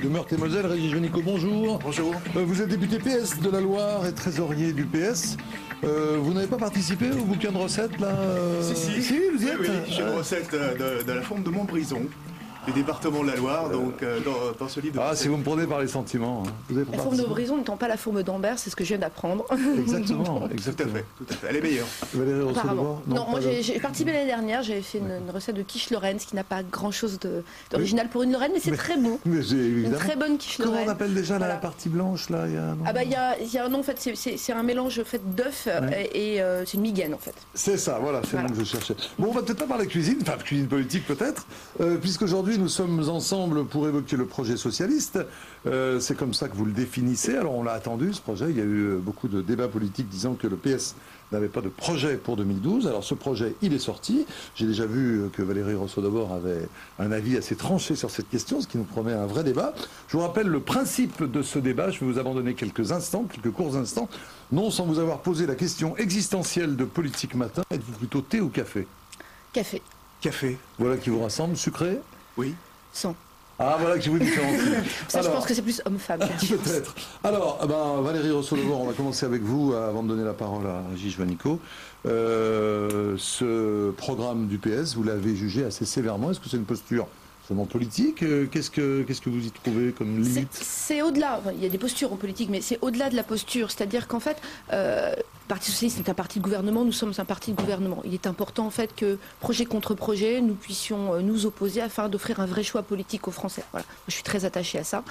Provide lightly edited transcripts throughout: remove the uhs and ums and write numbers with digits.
De Meurthe-et-Moselle, Régis Juanico, bonjour. Bonjour. Vous êtes député PS de la Loire et trésorier du PS. Vous n'avez pas participé au bouquin de recettes là Si, vous y êtes. Oui, j'ai une recette de la forme de Montbrison, du département de la Loire, donc dans ce livre de recettes. Si vous me prenez par les sentiments. Vous avez la forme de Montbrison n'étant pas la forme d'Ambert, c'est ce que je viens d'apprendre. Exactement, tout à fait. Elle est meilleure. Valérie Rousseau-Devoir. Non, moi j'ai participé l'année dernière, j'avais fait une recette de quiche Lorraine, ce qui n'a pas grand-chose d'original pour une Lorraine, mais c'est très bon. Une très bonne quiche Lorraine. Comment on appelle déjà la partie blanche là? Il y a un nom en fait, c'est un mélange fait d'œufs et c'est une migaine en fait. C'est ça, voilà, c'est le nom que je cherchais. Bon, on va peut-être pas parler cuisine, enfin cuisine politique peut-être, puisqu'aujourd'hui nous sommes ensemble pour évoquer le projet socialiste. C'est comme ça que vous le définissez. Alors on l'a attendu ce projet, il y a eu beaucoup de débats politiques disant que le PS n'avait pas de projet pour 2012. Alors ce projet, il est sorti. J'ai déjà vu que Valérie Rousseau-Devoir avait un avis assez tranché sur cette question, ce qui nous promet un vrai débat. Je vous rappelle le principe de ce débat. Je vais vous abandonner quelques courts instants, non sans vous avoir posé la question existentielle de Politique Matin. Êtes-vous plutôt thé ou café? Café. Café. Voilà qui vous rassemble. Sucré? Oui. Sans. Ah, voilà que je vous différencie. Ça, je pense que c'est plus homme-femme. Peut-être. Alors, Valérie Rousseau-Devoir, on va commencer avec vous avant de donner la parole à Régis Juanico. Ce programme du PS, vous l'avez jugé assez sévèrement. Est-ce que c'est une posture seulement politique? Qu'est-ce que vous y trouvez comme limite? C'est au-delà. Enfin, il y a des postures en politique, mais c'est au-delà de la posture. C'est-à-dire qu'en fait, le Parti socialiste est un parti de gouvernement, nous sommes un parti de gouvernement. Il est important en fait que projet contre projet, nous puissions nous opposer afin d'offrir un vrai choix politique aux Français. Voilà. Moi, je suis très attachée à ça.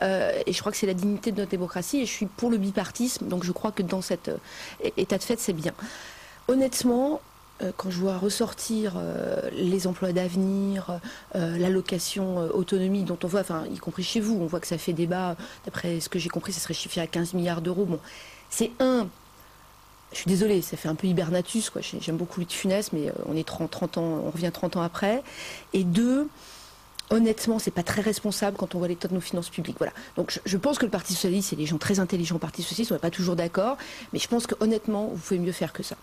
Et je crois que c'est la dignité de notre démocratie. Et je suis pour le bipartisme. Donc je crois que dans cet état de fait, c'est bien. Honnêtement, quand je vois ressortir les emplois d'avenir, l'allocation autonomie dont on voit, enfin, y compris chez vous, on voit que ça fait débat. D'après ce que j'ai compris, ça serait chiffré à 15 milliards d'euros. Bon, c'est je suis désolée, ça fait un peu hibernatus, quoi. J'aime beaucoup Louis de Funès, mais on est 30 ans, on revient 30 ans après. Et deux, honnêtement, c'est pas très responsable quand on voit l'état de nos finances publiques. Voilà. Donc je pense que le Parti socialiste, c'est des gens très intelligents au Parti socialiste, on n'est pas toujours d'accord, mais je pense que honnêtement, vous pouvez mieux faire que ça.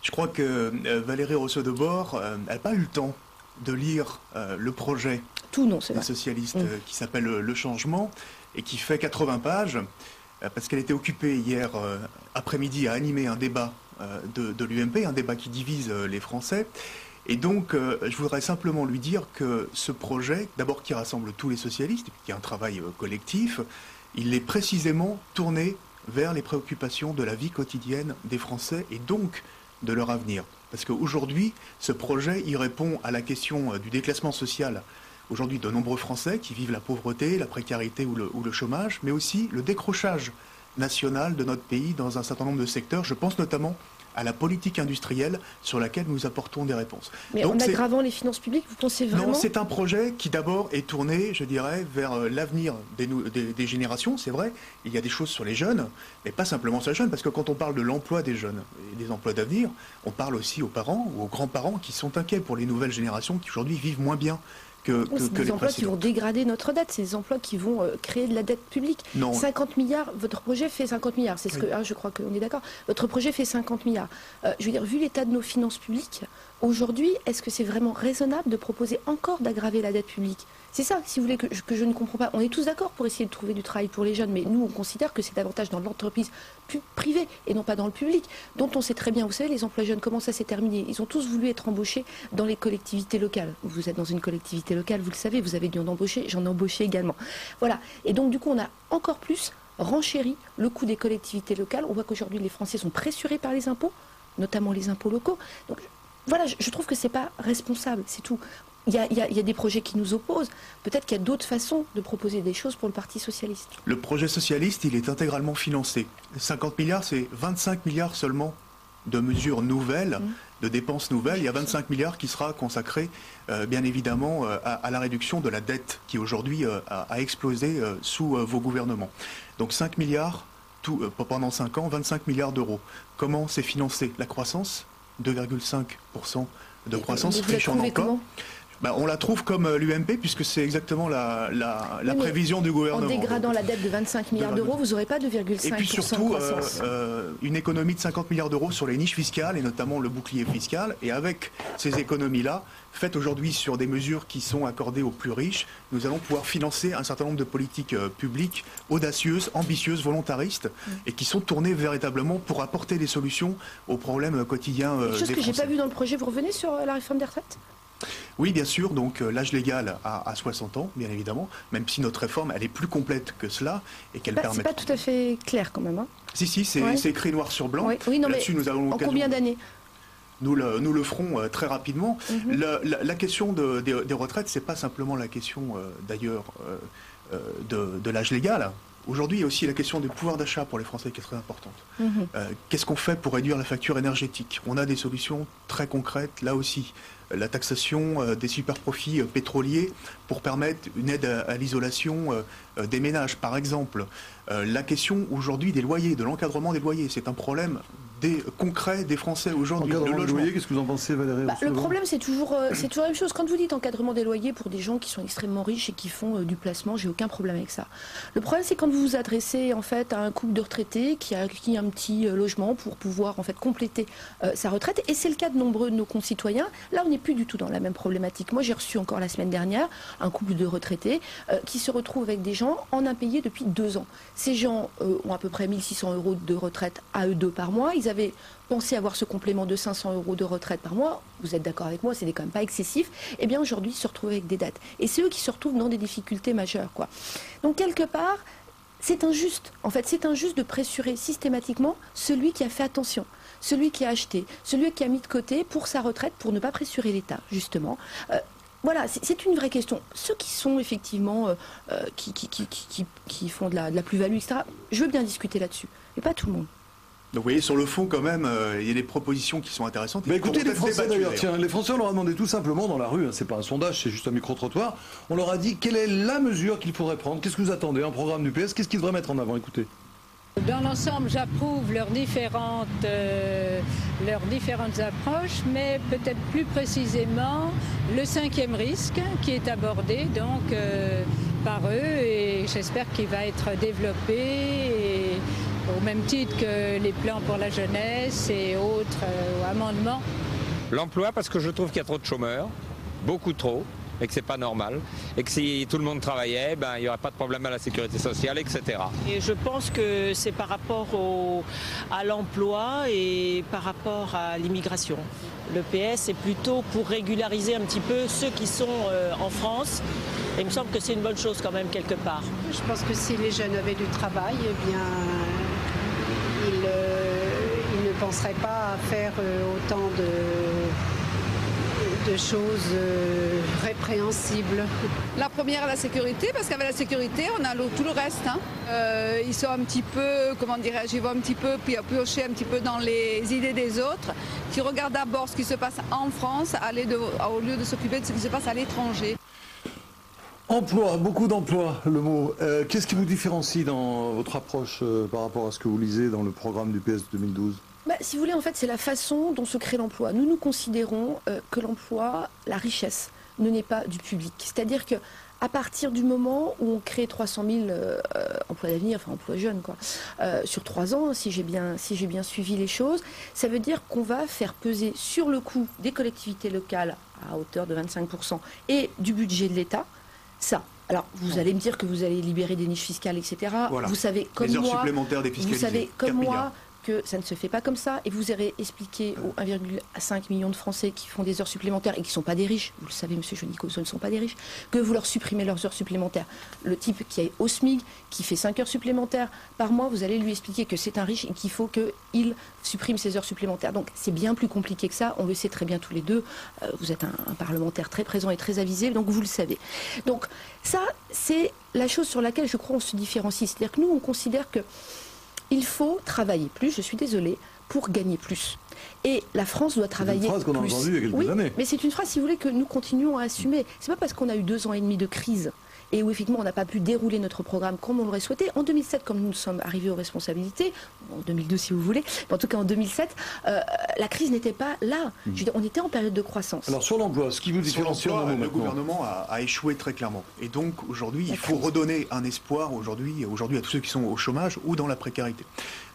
Je crois que Valérie Rousseau-Devoir n'a pas eu le temps de lire le projet des socialistes qui s'appelle Le Changement et qui fait 80 pages parce qu'elle était occupée hier après-midi à animer un débat de l'UMP, un débat qui divise les Français. Et donc, je voudrais simplement lui dire que ce projet, d'abord qui rassemble tous les socialistes, qui est un travail collectif, il est précisément tourné vers les préoccupations de la vie quotidienne des Français et donc de leur avenir. Parce qu'aujourd'hui, ce projet, il répond à la question du déclassement social. Aujourd'hui, de nombreux Français qui vivent la pauvreté, la précarité ou le chômage, mais aussi le décrochage national de notre pays dans un certain nombre de secteurs. Je pense notamment à la politique industrielle sur laquelle nous apportons des réponses. Mais donc, en aggravant les finances publiques, vous pensez vraiment? Non, c'est un projet qui d'abord est tourné, je dirais, vers l'avenir des générations. C'est vrai, il y a des choses sur les jeunes, mais pas simplement sur les jeunes, parce que quand on parle de l'emploi des jeunes et des emplois d'avenir, on parle aussi aux parents ou aux grands-parents qui sont inquiets pour les nouvelles générations qui aujourd'hui vivent moins bien que des emplois qui vont dégrader notre dette, c'est des emplois qui vont créer de la dette publique. Non. 50 milliards, votre projet fait 50 milliards, c'est ce que, je crois qu'on est d'accord. Votre projet fait 50 milliards. Je veux dire, vu l'état de nos finances publiques, aujourd'hui, est-ce que c'est vraiment raisonnable de proposer encore d'aggraver la dette publique? C'est ça, si vous voulez, que je ne comprends pas. On est tous d'accord pour essayer de trouver du travail pour les jeunes, mais nous, on considère que c'est davantage dans l'entreprise privée et non pas dans le public, dont on sait très bien, vous savez, les emplois jeunes, comment ça s'est terminé? Ils ont tous voulu être embauchés dans les collectivités locales. Vous êtes dans une collectivité locale, vous le savez, vous avez dû en embaucher, j'en ai embauché également. Voilà. Et donc, du coup, on a encore plus renchéri le coût des collectivités locales. On voit qu'aujourd'hui, les Français sont pressurés par les impôts, notamment les impôts locaux. Donc, voilà, je trouve que c'est pas responsable, c'est tout. Il y a des projets qui nous opposent. Peut-être qu'il y a d'autres façons de proposer des choses pour le Parti socialiste. Le projet socialiste, il est intégralement financé. 50 milliards, c'est 25 milliards seulement de mesures nouvelles, de dépenses nouvelles. Il y a 25 milliards qui sera consacré, bien évidemment, à la réduction de la dette qui aujourd'hui a explosé sous vos gouvernements. Donc 5 milliards pendant 5 ans, 25 milliards d'euros. Comment c'est financé? La croissance, 2,5% de croissance, riche en emploi. On la trouve comme l'UMP, puisque c'est exactement la prévision du gouvernement. En dégradant la dette de 25 milliards d'euros, vous n'aurez pas 2,5% Et puis surtout, une économie de 50 milliards d'euros sur les niches fiscales, et notamment le bouclier fiscal. Et avec ces économies-là, faites aujourd'hui sur des mesures qui sont accordées aux plus riches, nous allons pouvoir financer un certain nombre de politiques publiques audacieuses, ambitieuses, volontaristes, et qui sont tournées véritablement pour apporter des solutions aux problèmes quotidiens des Français. Chose que je n'ai pas vu dans le projet, vous revenez sur la réforme des retraites ? Oui, bien sûr, donc l'âge légal à 60 ans, bien évidemment, même si notre réforme, elle est plus complète que cela et qu'elle permet... C'est pas tout à fait clair quand même. Hein. Si, c'est écrit noir sur blanc. Oui, non, mais nous avons en combien d'années ? Nous le ferons très rapidement. La question des retraites, c'est pas simplement la question, d'ailleurs, de l'âge légal. Aujourd'hui, il y a aussi la question du pouvoir d'achat pour les Français qui est très importante. Qu'est-ce qu'on fait pour réduire la facture énergétique? On a des solutions très concrètes, là aussi. La taxation des superprofits pétroliers pour permettre une aide à l'isolation des ménages, par exemple. La question aujourd'hui des loyers, de l'encadrement des loyers, c'est un problème concret des Français aujourd'hui. Encadrement des loyers, qu'est-ce que vous en pensez, Valérie? Le problème, c'est toujours la même chose. Quand vous dites encadrement des loyers pour des gens qui sont extrêmement riches et qui font du placement, j'ai aucun problème avec ça. Le problème, c'est quand vous vous adressez en fait à un couple de retraités qui a acquis un petit logement pour pouvoir en fait compléter sa retraite, et c'est le cas de nombreux de nos concitoyens. Là, on n'est plus du tout dans la même problématique. Moi, j'ai reçu encore la semaine dernière un couple de retraités qui se retrouvent avec des gens en impayés depuis 2 ans. Ces gens ont à peu près 1 600 € de retraite à eux deux par mois. Ils avaient pensé avoir ce complément de 500 € de retraite par mois. Vous êtes d'accord avec moi, c'est quand même pas excessif. Eh bien, aujourd'hui, ils se retrouvent avec des dettes. Et c'est eux qui se retrouvent dans des difficultés majeures, quoi. Donc, quelque part, c'est injuste. En fait, c'est injuste de pressurer systématiquement celui qui a fait attention, celui qui a acheté, celui qui a mis de côté pour sa retraite, pour ne pas pressurer l'État, justement. Voilà, c'est une vraie question. Ceux qui sont effectivement, qui font de la plus-value, etc., je veux bien discuter là-dessus, mais pas tout le monde. Donc vous voyez, sur le fond, quand même, il y a des propositions qui sont intéressantes. Mais écoutez, les Français d'ailleurs, tiens, les Français, on leur a demandé tout simplement dans la rue, hein, c'est pas un sondage, c'est juste un micro-trottoir, on leur a dit quelle est la mesure qu'il faudrait prendre, qu'est-ce que vous attendez, un programme du PS, qu'est-ce qu'ils devraient mettre en avant, écoutez. Dans l'ensemble, j'approuve leurs différentes approches, mais peut-être plus précisément le 5e risque qui est abordé donc par eux, et j'espère qu'il va être développé au même titre que les plans pour la jeunesse et autres amendements. L'emploi, parce que je trouve qu'il y a trop de chômeurs, beaucoup trop, et que c'est pas normal, et que si tout le monde travaillait, il n'y aurait pas de problème à la sécurité sociale, etc. Et je pense que c'est par rapport à l'emploi et par rapport à l'immigration. Le PS est plutôt pour régulariser un petit peu ceux qui sont en France. Et il me semble que c'est une bonne chose quand même quelque part. Je pense que si les jeunes avaient du travail, eh bien, ils ne penseraient pas à faire autant de choses répréhensibles. La première, la sécurité, parce qu'avec la sécurité, on a tout le reste. Hein. Ils sont un petit peu, comment dirais-je, ils vont un petit peu piocher un petit peu dans les idées des autres, qui regardent d'abord ce qui se passe en France, au lieu de s'occuper de ce qui se passe à l'étranger. Emploi, beaucoup d'emplois, le mot. Qu'est-ce qui vous différencie dans votre approche par rapport à ce que vous lisez dans le programme du PS 2012 ? Si vous voulez, en fait, c'est la façon dont se crée l'emploi. Nous considérons que l'emploi, la richesse, ne naît pas du public. C'est-à-dire que à partir du moment où on crée 300 000 emplois d'avenir, enfin emplois jeunes, quoi, sur 3 ans, si j'ai bien suivi les choses, ça veut dire qu'on va faire peser sur le coût des collectivités locales à hauteur de 25% et du budget de l'État, ça. Alors, vous allez me dire que vous allez libérer des niches fiscales, etc. Voilà. Vous savez comme les heures moi, supplémentaires défiscalisées, vous savez comme 4 moi milliards. Que ça ne se fait pas comme ça, et vous aurez expliqué aux 1,5 million de Français qui font des heures supplémentaires et qui ne sont pas des riches, vous le savez, monsieur Jonico, ce ne sont pas des riches, que vous leur supprimez leurs heures supplémentaires. Le type qui est au SMIC, qui fait 5 heures supplémentaires par mois, vous allez lui expliquer que c'est un riche et qu'il faut qu'il supprime ses heures supplémentaires. Donc c'est bien plus compliqué que ça, on le sait très bien tous les deux, vous êtes un parlementaire très présent et très avisé, donc vous le savez. Donc ça, c'est la chose sur laquelle je crois on se différencie, c'est-à-dire que nous, on considère que il faut travailler plus, je suis désolée, pour gagner plus. Et la France doit travailler plus. C'est une phrase qu'on a entendue il y a quelques années. Mais c'est une phrase, si vous voulez, que nous continuons à assumer. C'est pas parce qu'on a eu 2 ans et demi de crise et où effectivement on n'a pas pu dérouler notre programme comme on l'aurait souhaité. En 2007, comme nous sommes arrivés aux responsabilités, en 2002 si vous voulez, mais en tout cas en 2007, la crise n'était pas là. Je veux dire, on était en période de croissance. Alors sur l'emploi, ce qui vous différencie en le gouvernement a échoué très clairement. Et donc aujourd'hui, il faut redonner un espoir aujourd'hui à tous ceux qui sont au chômage ou dans la précarité.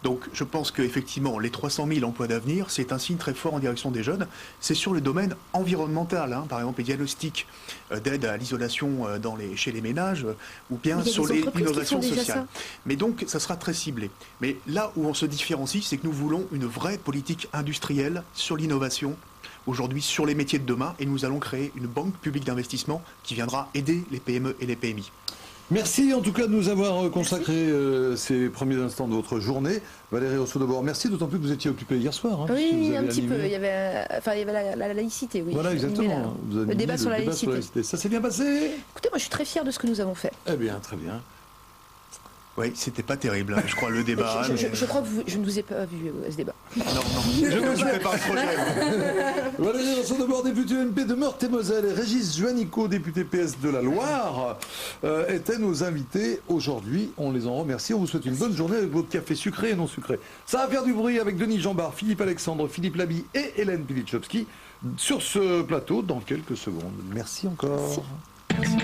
Donc je pense qu'effectivement, les 300 000 emplois d'avenir, c'est un signe très fort en direction des jeunes. C'est sur le domaine environnemental, hein, par exemple les diagnostics d'aide à l'isolation chez les ménages, ou bien sur l'innovation sociale. Mais donc ça sera très ciblé. Mais là où on se différencie, c'est que nous voulons une vraie politique industrielle sur l'innovation, aujourd'hui sur les métiers de demain, et nous allons créer une banque publique d'investissement qui viendra aider les PME et les PMI. Merci en tout cas de nous avoir consacré ces premiers instants de votre journée. Valérie Rousseau-Debord, merci, d'autant plus que vous étiez occupée hier soir. Hein, oui, un petit peu. Il y avait la laïcité, oui. Voilà, exactement. Le débat sur la laïcité. Ça s'est bien passé? Écoutez, moi je suis très fière de ce que nous avons fait. Eh bien, très bien. Oui, c'était pas terrible, hein, je crois, le débat. Je crois que je ne vous ai pas vu ce débat. Non, je ne fais pas le projet. Valérie Rousseau-Debord, député UMP de Meurthe-et-Moselle, et Régis Juanico, député PS de la Loire, étaient nos invités aujourd'hui. On les en remercie. On vous souhaite une bonne journée avec votre café sucré et non sucré. Ça va faire du bruit avec Denis Jambard, Philippe Alexandre, Philippe Laby et Hélène Pilichowski sur ce plateau dans quelques secondes. Merci encore. Merci.